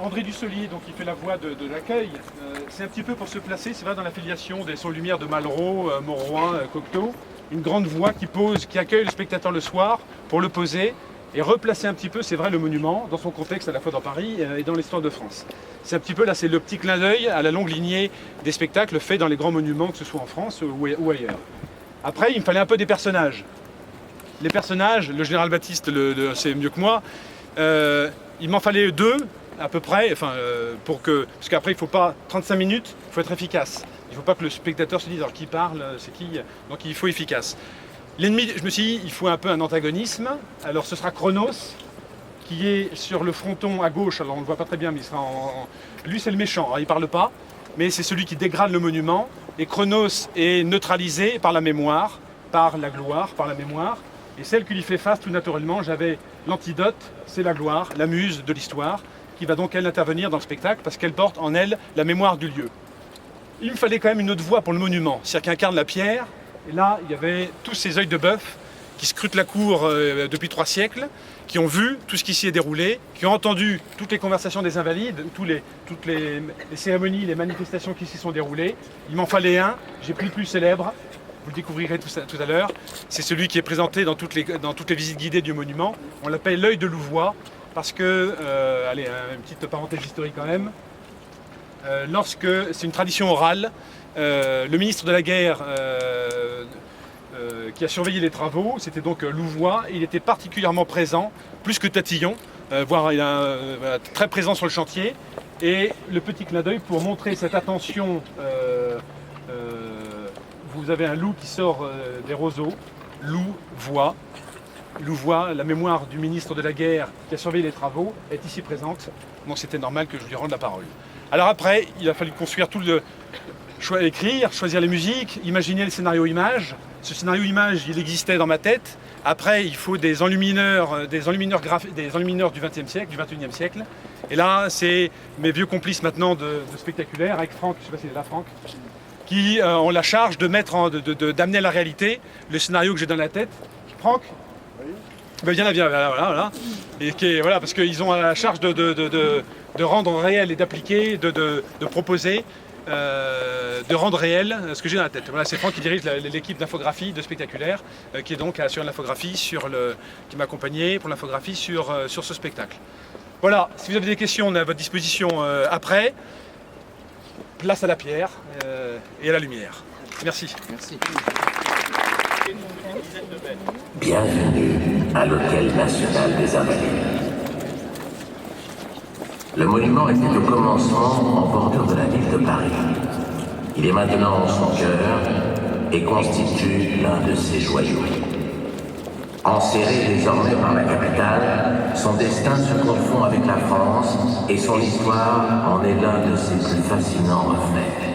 André Dussolier, donc, qui fait la voix de l'accueil, c'est un petit peu pour se placer, c'est vrai, dans l'affiliation des Sons Lumière de Malraux, Mauroy, Cocteau. Une grande voix qui accueille le spectateur le soir pour le poser et replacer un petit peu, c'est vrai, le monument dans son contexte à la fois dans Paris et dans l'histoire de France. C'est un petit peu, là, c'est le petit clin d'œil à la longue lignée des spectacles faits dans les grands monuments, que ce soit en France ou ailleurs. Après, il me fallait un peu des personnages. Les personnages, le général Baptiste le sait mieux que moi, il m'en fallait 2 à peu près, parce qu'après il ne faut pas 35 minutes, il faut être efficace. Il ne faut pas que le spectateur se dise alors qui parle, c'est qui, donc il faut efficace. L'ennemi, je me suis dit, il faut un peu un antagonisme, alors ce sera Chronos, qui est sur le fronton à gauche, alors on ne le voit pas très bien, mais il sera lui c'est le méchant, alors il ne parle pas, mais c'est celui qui dégrade le monument, et Chronos est neutralisé par la mémoire, par la gloire, par la mémoire, et celle qui lui fait face tout naturellement, j'avais l'antidote, c'est la gloire, la muse de l'histoire, qui va donc elle intervenir dans le spectacle parce qu'elle porte en elle la mémoire du lieu. Il me fallait quand même une autre voix pour le monument, c'est-à-dire qui incarne la pierre, et là il y avait tous ces œils de bœuf qui scrutent la cour depuis 3 siècles, qui ont vu tout ce qui s'y est déroulé, qui ont entendu toutes les conversations des invalides, toutes les cérémonies, les manifestations qui s'y sont déroulées. Il m'en fallait un, j'ai pris le plus célèbre, vous le découvrirez tout à l'heure, c'est celui qui est présenté dans toutes les visites guidées du monument. On l'appelle l'œil de Louvois, parce que, allez, une petite parenthèse historique quand même, lorsque c'est une tradition orale, le ministre de la Guerre qui a surveillé les travaux, c'était donc Louvois, il était particulièrement présent, plus que Tatillon, voire il est très présent sur le chantier, et le petit clin d'œil pour montrer cette attention, vous avez un loup qui sort des roseaux, Louvois, la mémoire du ministre de la Guerre qui a surveillé les travaux, est ici présente, donc c'était normal que je lui rende la parole. Alors après, il a fallu construire tout écrire, choisir les musiques, imaginer le scénario image. Ce scénario image, il existait dans ma tête. Après, il faut des enlumineurs du XXe siècle, du XXIe siècle. Et là, c'est mes vieux complices maintenant de spectaculaire, avec Franck, je ne sais pas si c'est là Franck, qui ont la charge de d'amener à la réalité le scénario que j'ai dans la tête. Franck ? Ben viens, voilà. Et voilà, parce qu'ils ont la charge de rendre réel et d'appliquer, de proposer, de rendre réel ce que j'ai dans la tête. Voilà, c'est Franck qui dirige l'équipe d'infographie de Spectaculaire, qui est donc assuré l'infographie qui m'a accompagné pour l'infographie sur ce spectacle. Voilà, si vous avez des questions, on est à votre disposition après. Place à la pierre et à la lumière. Merci. Merci. Bienvenue à l'Hôtel National des Invalides. Le monument était au commencement en bordure de la ville de Paris. Il est maintenant en son cœur et constitue l'un de ses joyaux. Enserré désormais par la capitale, son destin se confond avec la France et son histoire en est l'un de ses plus fascinants reflets.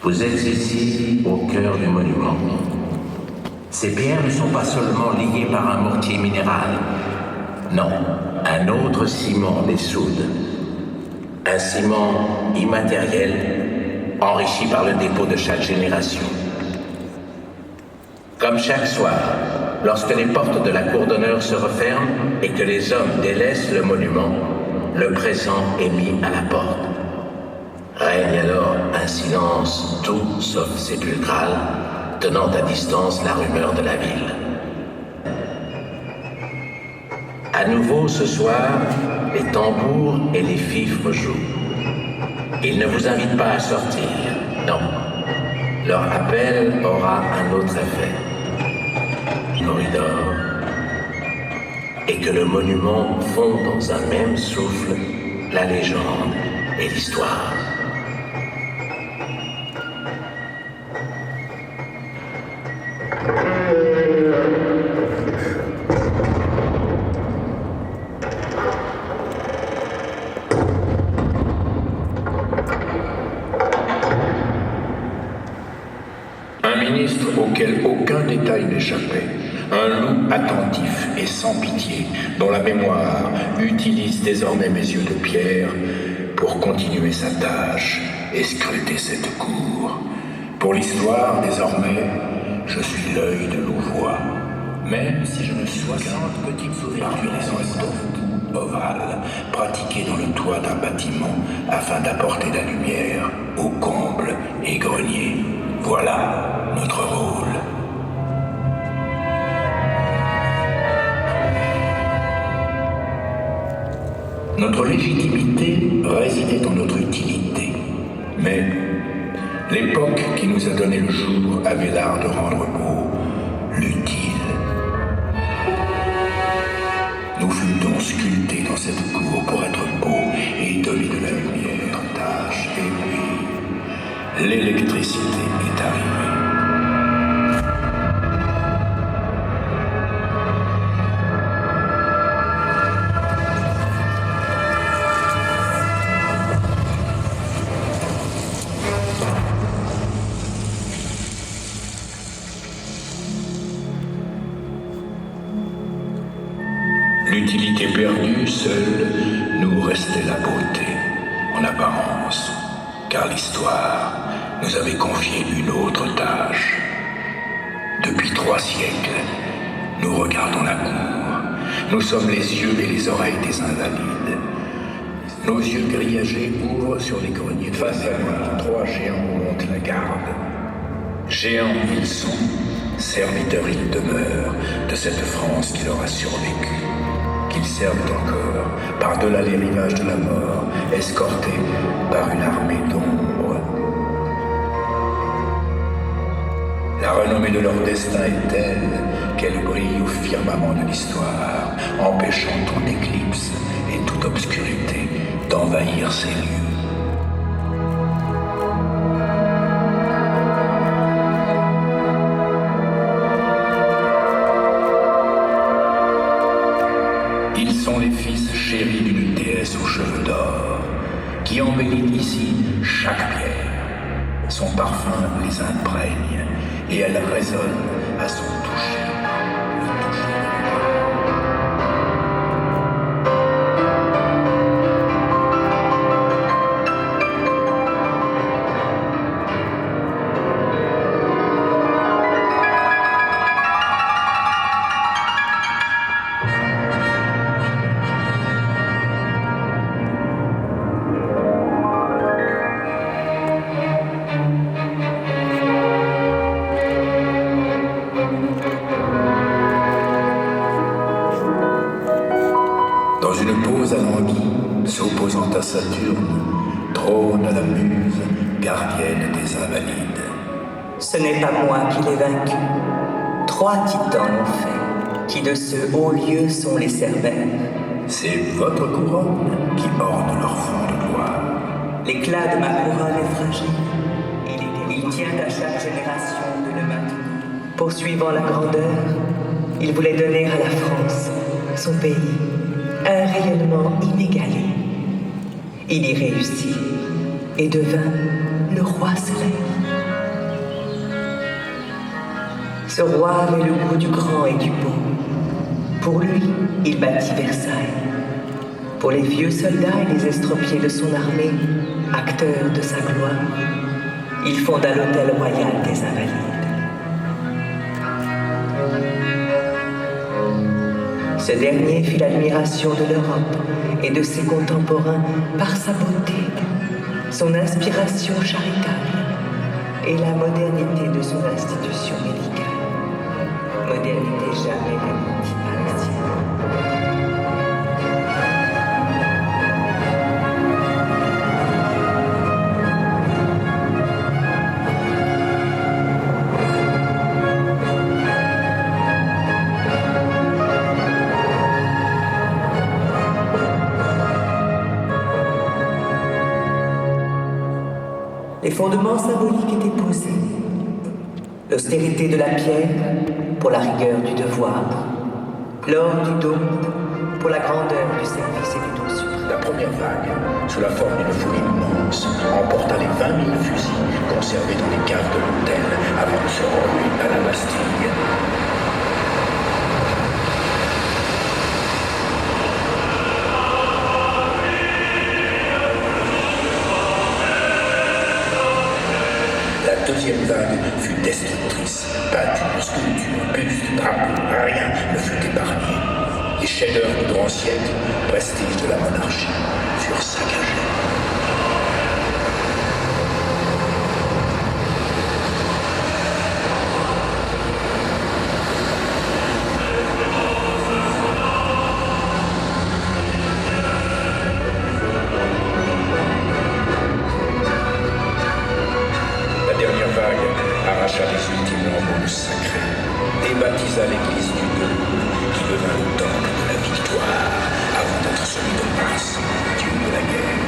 Vous êtes ici au cœur du monument. Ces pierres ne sont pas seulement liées par un mortier minéral. Non, un autre ciment les soude. Un ciment immatériel, enrichi par le dépôt de chaque génération. Comme chaque soir, lorsque les portes de la cour d'honneur se referment et que les hommes délaissent le monument, le présent est mis à la porte. Règne alors un silence tout sauf sépulcral, tenant à distance la rumeur de la ville. À nouveau ce soir, les tambours et les fifres jouent. Ils ne vous invitent pas à sortir, non. Leur appel aura un autre effet. Corridor, et que le monument fond dans un même souffle la légende et l'histoire. Un ministre auquel aucun détail n'échappait. Un loup attentif et sans pitié, dont la mémoire utilise désormais mes yeux de pierre pour continuer sa tâche et scruter cette cour. Pour l'histoire, désormais, je suis l'œil de Louvois. Même si je ne suis 60 petites ouvertures et ovale pratiqué dans le toit d'un bâtiment afin d'apporter la lumière aux combles et greniers. Voilà notre rôle. Notre légitimité résidait en notre utilité. Mais l'époque qui nous a donné le jour avait l'art de rendre beau l'utile. Nous fûmes donc sculptés dans cette cour pour être beaux et donner de la lumière, tâche, et puis l'électricité est arrivée. L'utilité perdue, seule, nous restait la beauté, en apparence, car l'histoire nous avait confié une autre tâche. Depuis 3 siècles, nous regardons la cour. Nous sommes les yeux et les oreilles des invalides. Nos yeux grillagés ouvrent sur les greniers de face à moi. 3 géants montent la garde. Géants ils sont, serviteurs ils demeurent de cette France qui leur a survécu, qu'ils servent encore par-delà les rivages de la mort, escortés par une armée d'ombre. La renommée de leur destin est telle qu'elle brille au firmament de l'histoire, empêchant toute éclipse et toute obscurité d'envahir ces lieux. Ils sont les fils chéris d'une déesse aux cheveux d'or, qui embellit ici chaque pierre. Son parfum les imprègne, et elle résonne à son toucher. Dans une pause alanguie, s'opposant à Saturne, trône la muse, gardienne des invalides. Ce n'est pas moi qui l'ai vaincu. 3 titans l'ont fait, qui de ce haut lieu sont les Cerbères. C'est votre couronne qui orne leur front de gloire. L'éclat de ma couronne est fragile. Il tient à chaque génération de le maintenir. Poursuivant la grandeur, il voulait donner à la France, son pays, un rayonnement inégalé. Il y réussit et devint le roi soleil. Ce roi avait le goût du grand et du beau. Pour lui, il bâtit Versailles. Pour les vieux soldats et les estropiés de son armée, acteurs de sa gloire, il fonda l'hôtel royal des Invalides. Ce dernier fit l'admiration de l'Europe et de ses contemporains par sa beauté, son inspiration charitable et la modernité de son institution médicale. Modernité jamais démentie par la sienne. Les fondements symboliques étaient posés. L'austérité de la pierre pour la rigueur du devoir. L'or du dôme pour la grandeur du service et du don suprême. La première vague, sous la forme d'une foule immense, emporta les 20 000 fusils conservés dans les caves de l'hôtel avant de se rendre à la Bastille. La deuxième vague fut destructrice. Pas une sculpture, buste, drapeau, rien ne fut épargné. Les chef-d'œuvre du grand siècle, prestige de la monarchie, furent saccagés. La dernière vague arracha les ultimes lambeaux sacrés, débaptisa l'église du Dieu, qui devint le temple de la victoire, avant d'être celui de Mars, dieu de la guerre.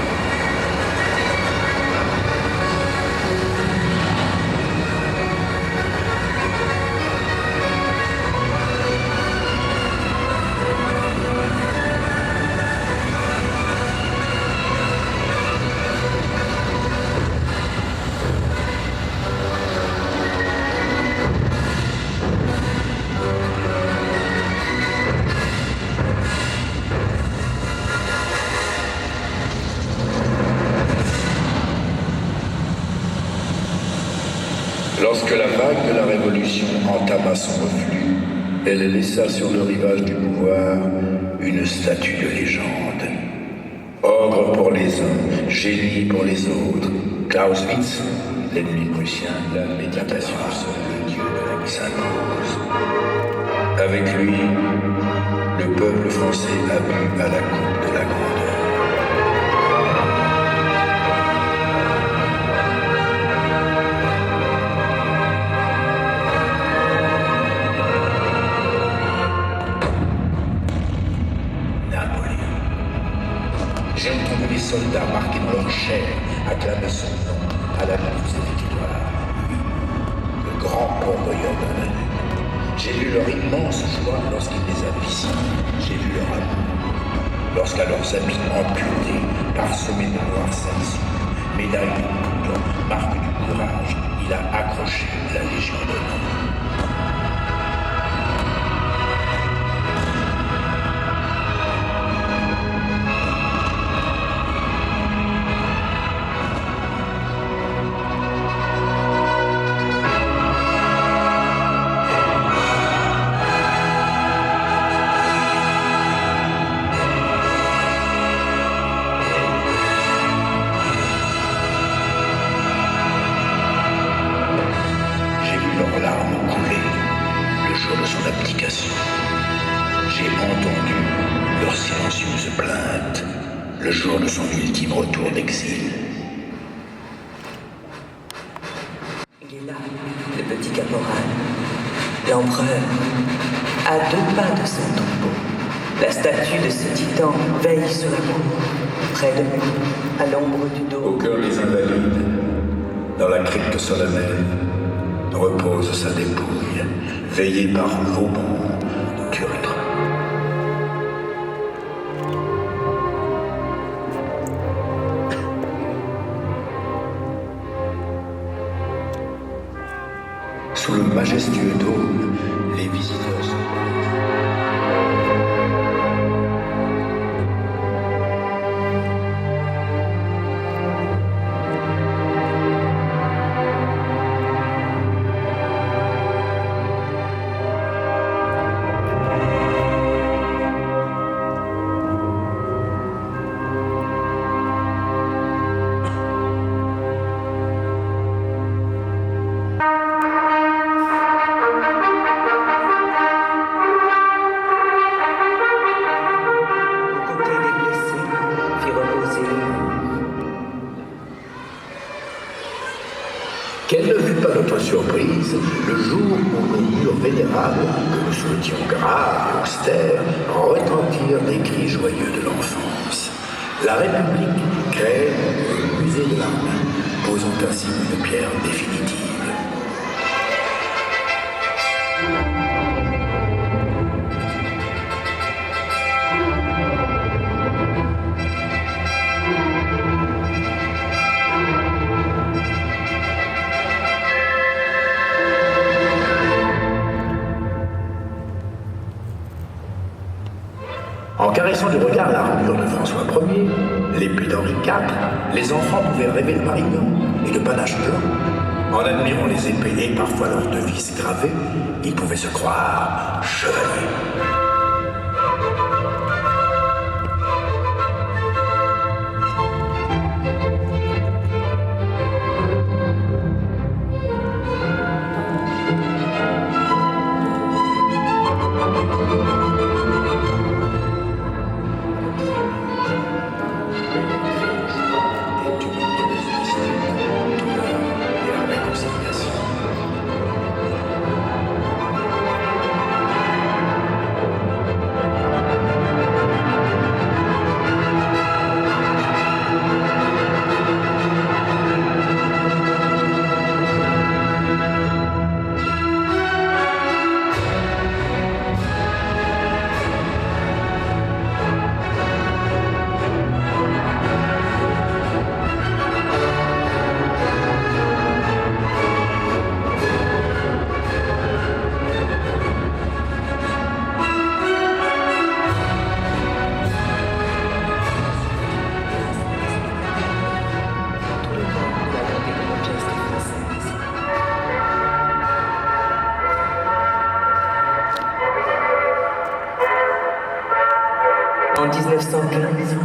Lorsque la vague de la Révolution entama son reflux, elle laissa sur le rivage du pouvoir une statue de légende. Ogre pour les uns, génie pour les autres, Clausewitz, l'ennemi prussien, la méditation seul le dieu de la s'impose. Avec lui, le peuple français a bu à la coupe de la grandeur. J'ai entendu les soldats marqués dans leur chair acclamer son nom à la lutte des victoires. Oui, le grand pourvoyeur de la lutte. J'ai vu leur immense joie lorsqu'il les a visités. J'ai vu leur amour. Lorsqu'à leurs habits amputés, parsemés de noirs salissures, médailles de poudre, marque du courage, il a accroché la Légion d'honneur. J'ai entendu leur silencieuse plainte le jour de son ultime retour d'exil. Il est là, le petit caporal, l'empereur, à 2 pas de son tombeau. La statue de ce titan veille sur la cour, près de lui, à l'ombre du dos. Au cœur des Invalides, dans la crypte solennelle, repose sa dépouille, veillée par Vauban, Turtre. Sous le majestueux dôme, les visiteurs sont... Quelle ne fut pas notre surprise le jour où nos murs vénérables, que nous souhaitions graves et austères, retentirent des cris joyeux de l'enfance. La République crée le musée de l'armée, posant ainsi une pierre définitive. En caressant du regard l'armure de François Ier, l'épée d'Henri IV, les enfants pouvaient rêver de Marignan et de panache blanc. En admirant les épées et parfois leurs devises gravées, ils pouvaient se croire chevaliers. En 1915,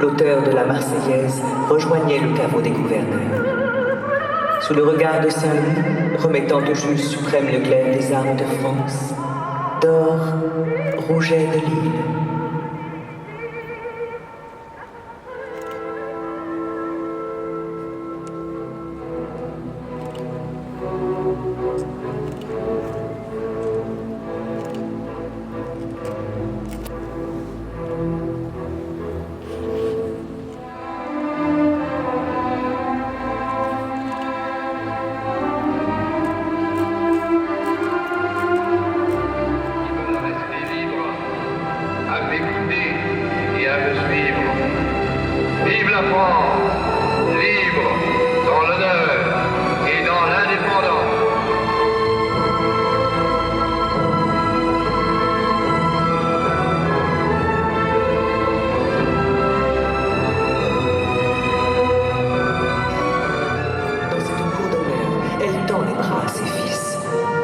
l'auteur de la Marseillaise rejoignait le caveau des gouverneurs. Sous le regard de Saint-Louis, remettant au juge suprême le glaive des armes de France, d'or rougeait de l'île.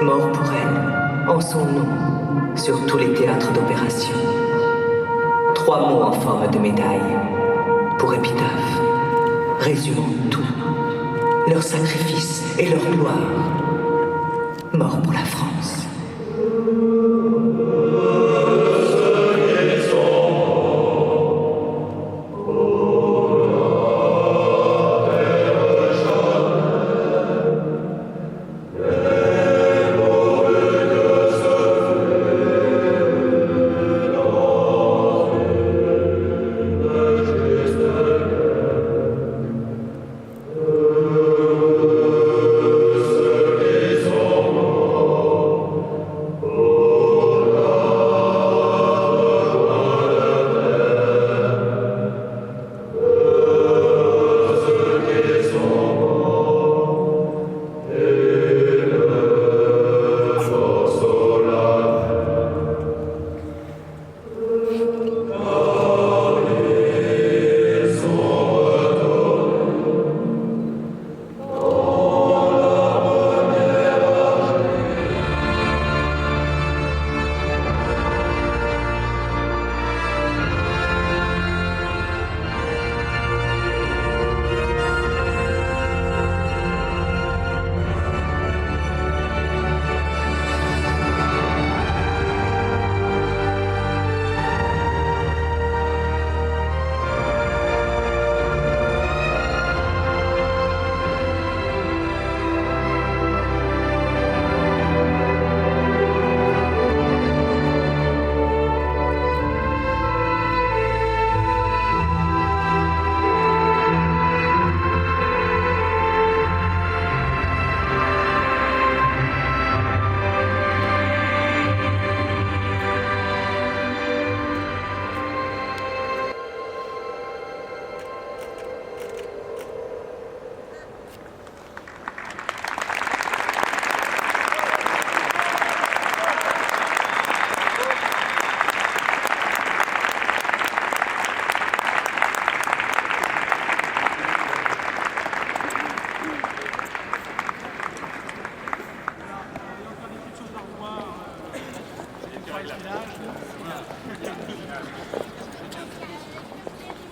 Mort pour elle, en son nom, sur tous les théâtres d'opération. 3 mots en forme de médaille, pour épitaphe, résumant tout, leur sacrifice et leur gloire. Mort pour la France.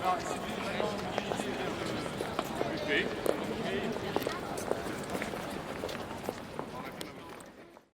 Alors, c'est vraiment